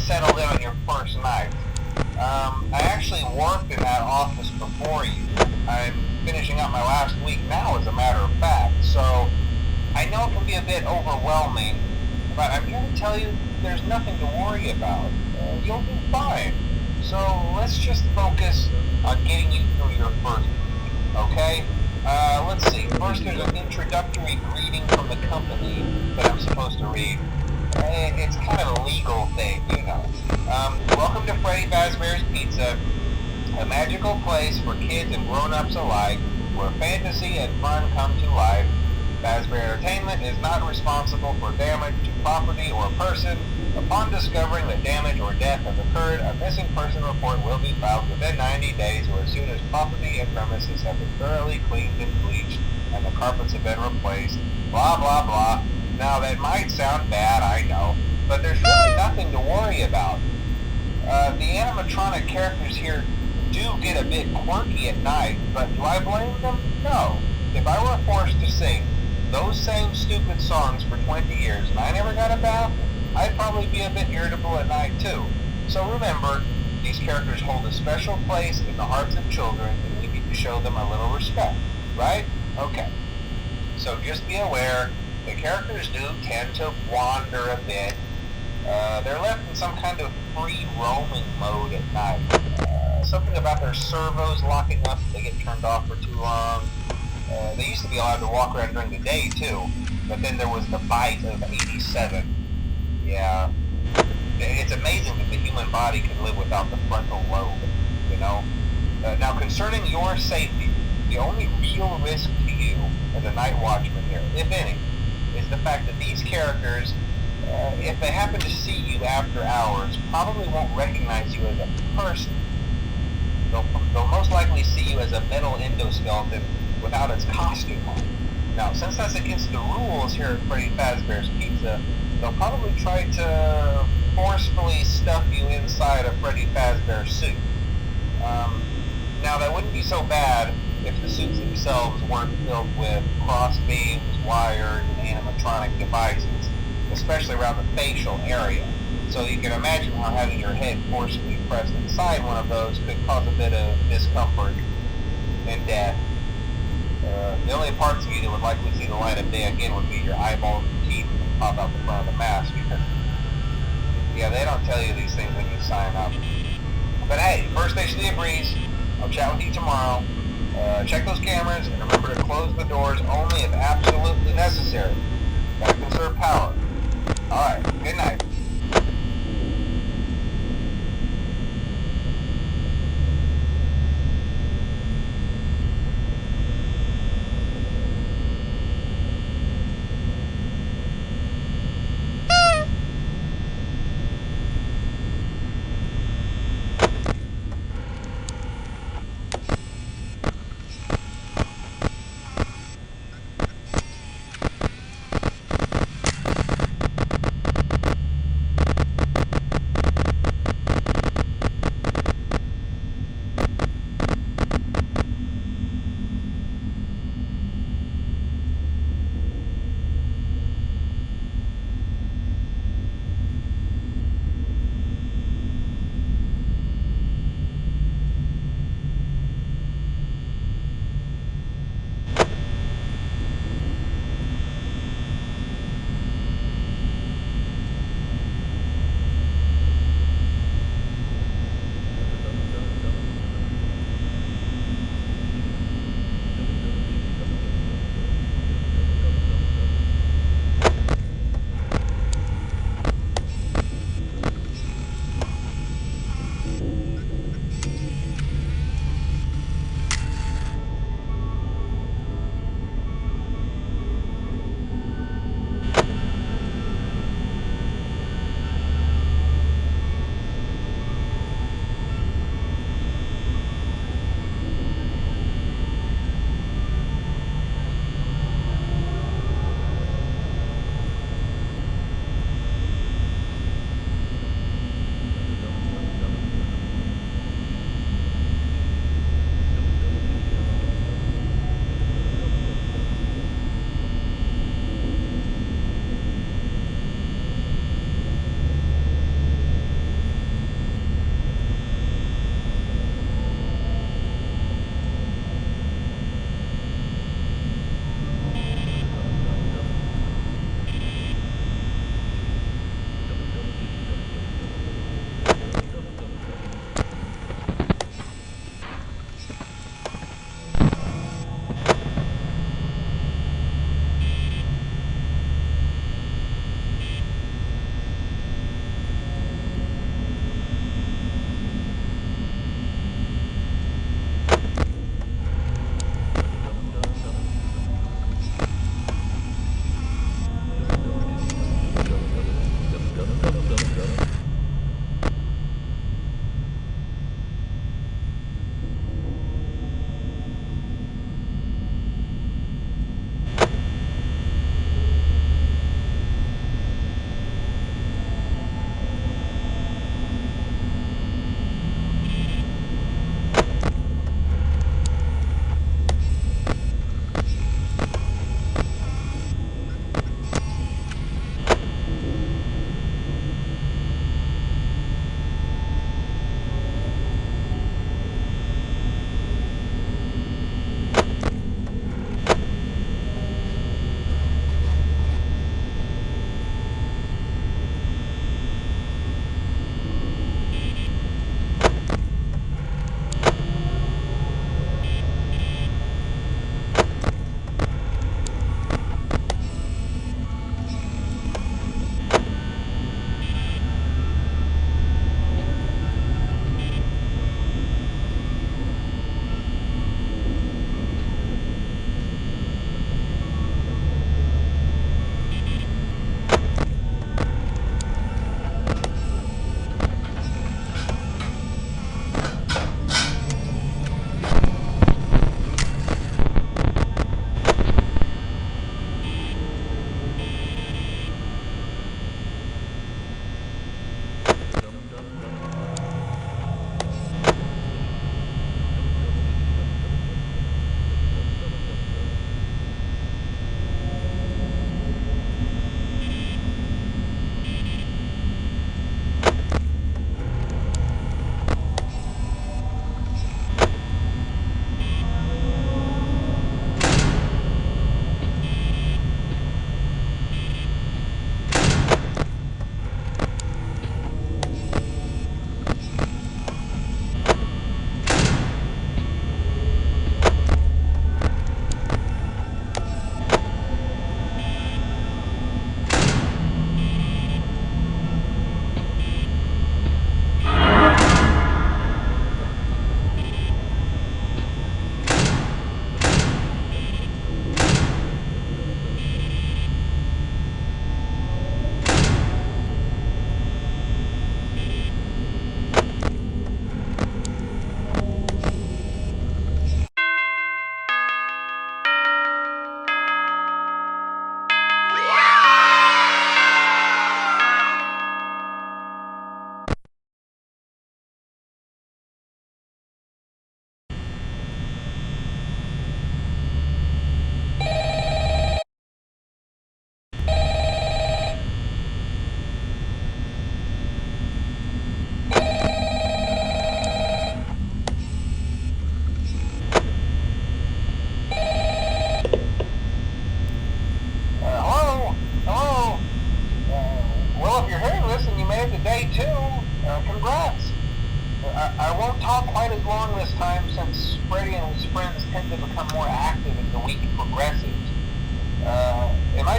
settled in on your first night. I actually worked in that office before you. I'm finishing up my last week now, as a matter of fact, so I know it can be a bit overwhelming, but I'm here to tell you there's nothing to worry about. You'll do fine. So let's just focus on getting you through your first week, okay? Let's see. First, there's an introductory greeting from the company that I'm supposed to read. It's kind of a legal thing, you know. Welcome to Freddy Fazbear's Pizza, a magical place for kids and grown-ups alike, where fantasy and fun come to life. Fazbear Entertainment is not responsible for damage to property or person. Upon discovering that damage or death has occurred, a missing person report will be filed within 90 days or as soon as property and premises have been thoroughly cleaned and bleached and the carpets have been replaced. Blah, blah, blah. Now, that might sound bad, I know, but there's really nothing to worry about. The animatronic characters here do get a bit quirky at night, but do I blame them? No. If I were forced to sing those same stupid songs for 20 years and I never got a bath, I'd probably be a bit irritable at night too. So remember, these characters hold a special place in the hearts of children and we need to show them a little respect, right? Okay. So just be aware, the characters do tend to wander a bit. They're left in some kind of free roaming mode at night. Something about their servos locking up if they get turned off for too long. They used to be allowed to walk around during the day too, but then there was the bite of 87. Yeah, it's amazing that the human body can live without the frontal lobe, you know? Now, concerning your safety, the only real risk to you as a night watchman here, if any, is the fact that these characters, if they happen to see you after hours, probably won't recognize you as a person. They'll most likely see you as a metal endoskeleton without its costume on. Now, since that's against the rules here at Freddy Fazbear's Pizza, they'll probably try to forcefully stuff you inside a Freddy Fazbear suit. Now, that wouldn't be so bad if the suits themselves weren't filled with cross beams, wires, and animatronic devices, especially around the facial area. So you can imagine how having your head forcefully pressed inside one of those could cause a bit of discomfort and death. The only parts of you that would likely see the light of day again would be your eyeballs and teeth that pop out the front of the mask. Yeah, they don't tell you these things when you sign up. But hey, first station of the breeze. I'll chat with you tomorrow. Check those cameras and remember to close the doors only if absolutely necessary. Gotta conserve power. Alright, good night.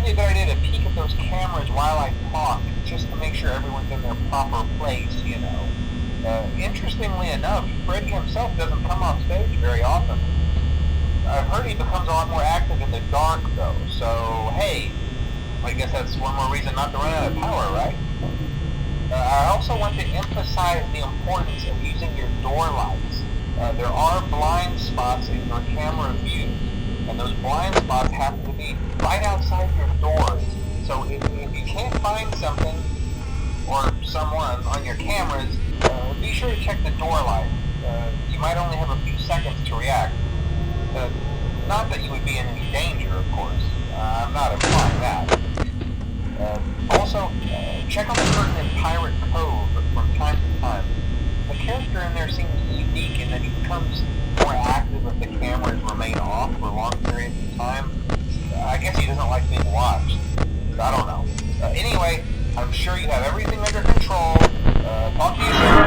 be a good idea to peek at those cameras while I talk, just to make sure everyone's in their proper place, you know. Interestingly enough, Freddy himself doesn't come off stage very often. I've heard he becomes a lot more active in the dark, though, so hey, I guess that's one more reason not to run out of power, right? I also want to emphasize the importance of using your door lights. There are blind spots in your camera view, and those blind spots happen to be right outside your doors. So if you can't find something or someone on your cameras, be sure to check the door light. You might only have a few seconds to react. Not that you would be in any danger, of course. I'm not implying that. Also, check on the curtain in Pirate Cove from time to time. The character in there seems unique in that he becomes more active if the cameras remain off for long periods of time. I guess he doesn't like being watched. I don't know. Anyway, I'm sure you have everything under control. Talk to you soon.